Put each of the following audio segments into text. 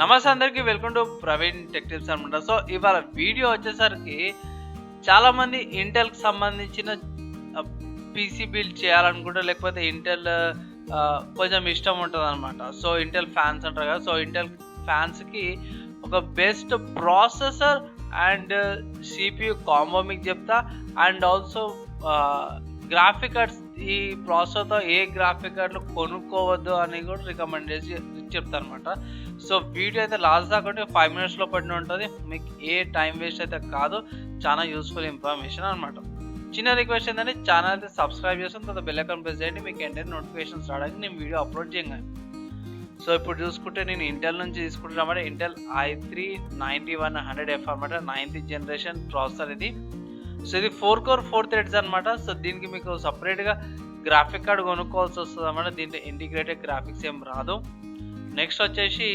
నమస్తే అందరికీ, welcome to Praveen tech tips అనమాట. సో ఇవాళ వీడియో వచ్చేసరికి చాలామంది ఇంటెల్కి సంబంధించిన పీసీ బిల్డ్ చేయాలనుకుంటారు, లేకపోతే ఇంటెల్ కొంచెం ఇష్టం ఉంటుంది అనమాట. సో ఇంటెల్ ఫ్యాన్స్ అంటారు కదా, సో ఇంటెల్ ఫ్యాన్స్కి ఒక best processor and CPU combo మీకు చెప్తా. అండ్ ఆల్సో గ్రాఫిక్ కార్డ్స్, ఈ ప్రాసెసర్తో ఏ గ్రాఫిక్ కార్డులు కొనుక్కోవద్దు అని కూడా రికమెండ్ చేసి చెప్తాను అనమాట. సో వీడియో అయితే లాస్ట్ దాకా 5 minutesలో పడిన ఉంటుంది, మీకు ఏ టైం వేస్ట్ అయితే కాదు, చాలా యూస్ఫుల్ ఇన్ఫర్మేషన్ అనమాట. చిన్న రిక్వెస్ట్ ఏంటంటే ఛానల్ అయితే సబ్స్క్రైబ్ చేసిన తర్వాత బెల్ ఐకాన్ ప్రెస్ చేయండి, మీకు ఏంటంటే నోటిఫికేషన్స్ రావడానికి నేను వీడియో అప్లోడ్ చేయగానే. సో ఇప్పుడు చూసుకుంటే నేను ఇంటెల్ నుంచి తీసుకుంటున్నా అన్నమాట. ఇంటెల్ i3 9100F అనమాట, 9th జనరేషన్ ప్రాసెసర్ ఇది. సో ఇది 4 core 4 threads అనమాట. సో దీనికి మీకు సపరేట్గా గ్రాఫిక్ కార్డ్ కొనుక్కోవాల్సి వస్తుంది అనమాట. దీంట్లో ఇంటిగ్రేటెడ్ గ్రాఫిక్స్ ఏం రాదు. నెక్స్ట్ వచ్చేసి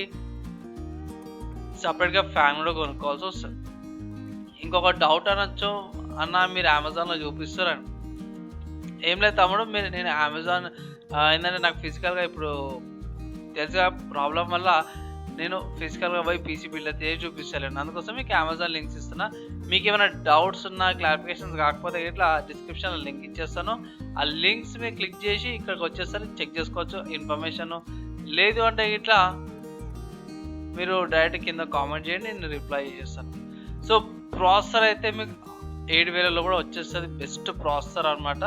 సపరేట్గా ఫ్యాన్ కూడా కొనుక్కోవాల్సి వస్తుంది. ఇంకొక డౌట్ అనొచ్చు, అన్న మీరు అమెజాన్లో చూపిస్తారని. ఏం లేదు తమ్ముడు, నేను అమెజాన్ ఏంటంటే నాకు ఫిజికల్గా ఇప్పుడు తెలుసుగా ప్రాబ్లం వల్ల నేను ఫిజికల్గా పోయి పీసీ బిల్డ్ అయితే చూపిస్తాను. అందుకోసం మీకు అమెజాన్ లింక్స్ ఇస్తున్నా. మీకు ఏమైనా డౌట్స్ ఉన్నా, క్లారిఫికేషన్స్ కాకపోతే ఇట్లా డిస్క్రిప్షన్లో లింక్ ఇచ్చేస్తాను. ఆ లింక్స్ మీరు క్లిక్ చేసి ఇక్కడికి వచ్చేసరి చెక్ చేసుకోవచ్చు ఇన్ఫర్మేషన్. లేదు అంటే ఇట్లా మీరు డైరెక్ట్ కింద కామెంట్ చేయండి, నేను రిప్లై చేస్తాను. సో ప్రాసెసర్ అయితే మీకు 7000లో కూడా వచ్చేస్తుంది. బెస్ట్ ప్రాసెసర్ అనమాట,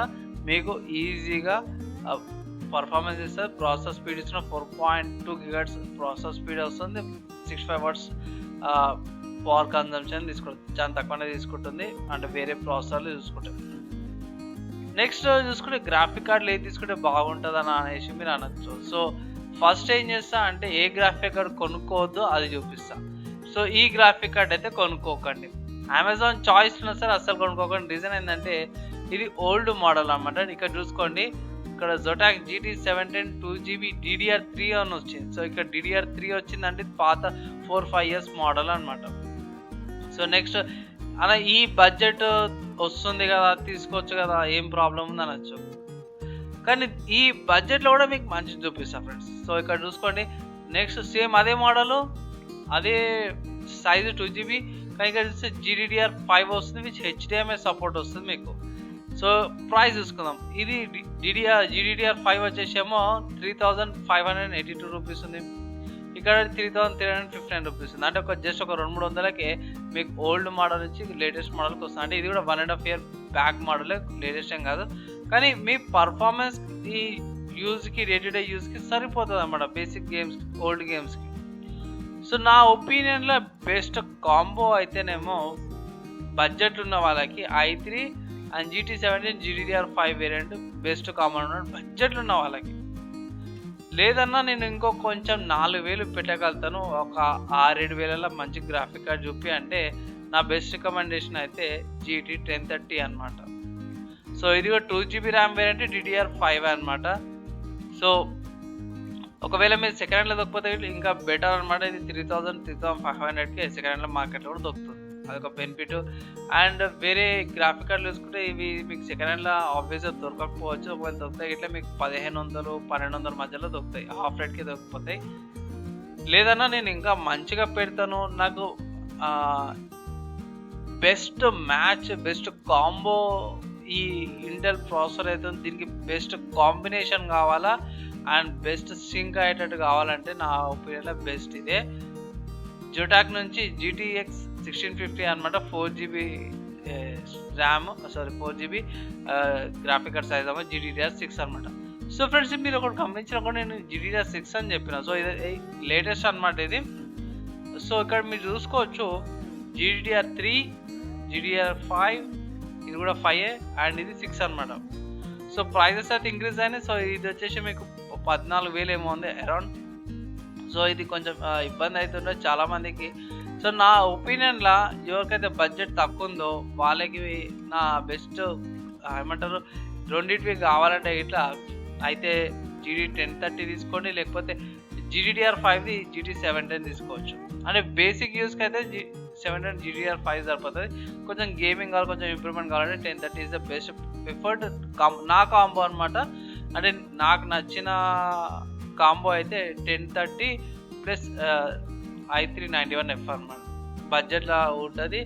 మీకు ఈజీగా పర్ఫార్మెన్స్ ఇస్తుంది. ప్రాసెసర్ స్పీడ్ ఇచ్చిన 4.2 GHz ప్రాసెసర్ స్పీడ్ వస్తుంది. 65 watts పవర్ కన్జంప్షన్ తీసుకుంటుంది, చాలా తక్కువనే తీసుకుంటుంది అంటే వేరే ప్రాసెసర్లు చూసుకుంటే. నెక్స్ట్ చూసుకుంటే గ్రాఫిక్ కార్డులు ఏది తీసుకుంటే బాగుంటుంది అని అనేసి మీరు అనొచ్చు. సో ఫస్ట్ ఏం చేస్తా అంటే ఏ గ్రాఫిక్ కార్డ్ కొనుక్కోవద్దో అది చూపిస్తా. సో ఈ గ్రాఫిక్ కార్డ్ అయితే కొనుక్కోకండి, అమెజాన్ చాయిస్ ఉన్నా సరే అస్సలు కొనుక్కోకండి. రీజన్ ఏంటంటే ఇది ఓల్డ్ మోడల్ అనమాట. ఇక్కడ చూసుకోండి, ఇక్కడ Zotac GT17 2GB DDR3 అని వచ్చింది. సో ఇక్కడ DDR3 వచ్చిందంటే పాత 4-5 years మోడల్ అనమాట. సో నెక్స్ట్ అలా ఈ బడ్జెట్ వస్తుంది కదా, తీసుకోవచ్చు కదా, ఏం ప్రాబ్లం ఉంది అనొచ్చు. కానీ ఈ బడ్జెట్లో కూడా మీకు మంచి చూపిస్తాను ఫ్రెండ్స్. సో ఇక్కడ చూసుకోండి, నెక్స్ట్ సేమ్ అదే మోడలు, అదే సైజు 2GB, కానీ ఇక్కడ చూస్తే GDDR5 వస్తుంది, విచ్ HDMI సపోర్ట్ వస్తుంది మీకు. సో ప్రైస్ చూసుకుందాం. ఇది GDDR5 వచ్చేసేమో 3582 రూపీస్ ఉంది, ఇక్కడ 3359 రూపీస్ ఉంది. అంటే జస్ట్ ఒక 200-300కే మీకు ఓల్డ్ మోడల్ నుంచి లేటెస్ట్ మోడల్కి వస్తుంది. అంటే ఇది కూడా 1.5 year బ్యాక్ మోడలే, లేటెస్ట్ ఏం కాదు. కానీ మీ పర్ఫార్మెన్స్ ఈ యూజ్కి, డే టు డే యూజ్కి సరిపోతుంది అన్నమాట, బేసిక్ గేమ్స్, ఓల్డ్ గేమ్స్కి. సో నా ఒపీనియన్లో బెస్ట్ కాంబో అయితేనేమో బడ్జెట్ ఉన్న వాళ్ళకి i3 and GT17 GDDR5 variant best combo ఉన్నాడు బడ్జెట్లు ఉన్న వాళ్ళకి. లేదన్నా నేను ఇంకో కొంచెం 4000 పెట్టగలుగుతాను, ఒక 6-7 మంచి గ్రాఫిక్ కార్డ్ చూపి అంటే నా బెస్ట్ రికమెండేషన్ అయితే GT 1030 అనమాట. సో ఇది కూడా 2GB ర్యామ్ వేరియంట్ DDR5 అనమాట. సో ఒకవేళ మీరు సెకండ్ హ్యాండ్లో దొరికిపోతే ఇంకా బెటర్ అనమాట. ఇది 3500కి సెకండ్ హ్యాండ్లో మార్కెట్లో కూడా దొరుకుతుంది, అదొక బెనిఫిట్. అండ్ వేరే గ్రాఫిక్ కార్డులు చూసుకుంటే ఇవి మీకు సెకండ్ హ్యాండ్లో ఆబ్వియస్గా దొరకకపోవచ్చు. ఒకవేళ దొరుకుతాయి ఇట్లా మీకు 1500-1200 మధ్యలో దొరుకుతాయి, హాఫ్ రేట్కి దొరికిపోతాయి. లేదన్నా నేను ఇంకా మంచిగా పెడతాను, నాకు బెస్ట్ మ్యాచ్, బెస్ట్ కాంబో ఈ ఇంటెల్ ప్రాసెసర్ అయితే దీనికి బెస్ట్ కాంబినేషన్ కావాలా అండ్ బెస్ట్ సింక్ అయ్యేటట్టు కావాలంటే నా ఒపీనియన్లో బెస్ట్ ఇదే. Zotac నుంచి GTX 1650 అనమాట, 4GB RAM, 4GB graphic card size అన్నమాట, GDDR6 అనమాట. సో ఫ్రెండ్స్ మీరు ఒకటి గమనించిన కూడా నేను GDDR6 అని చెప్పిన. సో ఇది లేటెస్ట్ అనమాట ఇది. సో ఇక్కడ మీరు చూసుకోవచ్చు GDDR3, GDDR5, ఇది కూడా 5 అండ్ ఇది 6 అనమాట. సో ప్రైజెస్ అయితే ఇంక్రీజ్ అయినాయి. సో ఇది వచ్చేసి మీకు 14,000 ఏమో ఉంది అరౌండ్. సో ఇది కొంచెం ఇబ్బంది అవుతుండే చాలామందికి. సో నా ఒపీనియన్లో ఎవరికైతే బడ్జెట్ తక్కువ ఉందో వాళ్ళకి నా బెస్ట్ ఏమంటారు, రెండింటివి కావాలంటే ఇట్లా అయితే GT 1030 తీసుకోండి, లేకపోతే GDDR5ది GT17 తీసుకోవచ్చు. అంటే బేసిక్ యూస్కి అయితే 17 GDDR5 సరిపోతుంది. కొంచెం గేమింగ్ కావాలి, కొంచెం ఇంప్రూవ్మెంట్ కావాలంటే 1030 ఈజ్ ద బెస్ట్ ప్రిఫర్డ్ నా కాంబో అనమాట. అంటే నాకు నచ్చిన కాంబో అయితే 1030 ప్లస్ i391F అనమాట. బడ్జెట్‌లో ఉంటది.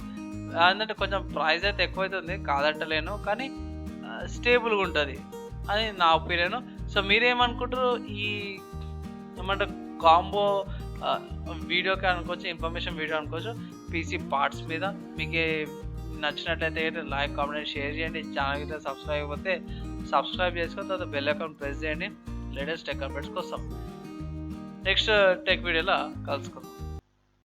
ఏందంటే కొంచెం ప్రైస్ అయితే ఎక్కువైతుంది కాదంటలేను. కానీ స్టేబుల్‌గా ఉంటది అని నా ఒపీనియను. సో, మీరేమనుకుంటారు? ఈ ఏమంటారు కాంబో ఆహ్, వీడియోకి అనుకోవచ్చు, ఇన్ఫర్మేషన్ వీడియో అనుకోవచ్చు. పీసీ పార్ట్స్ మీద మీకే నచ్చినట్లయితే లైక్, కామెంట్, షేర్ చేయండి. ఛానల్ గిట్ల సబ్స్క్రైబ్ అయిపోతే సబ్స్క్రైబ్ చేసుకొని తర్వాత బెల్ ఐకాన్ ప్రెస్ చేయండి లేటెస్ట్ టెక్ అప్డేట్స్ కోసం. నెక్స్ట్ టెక్ వీడియోలో కలుసుకుందాం.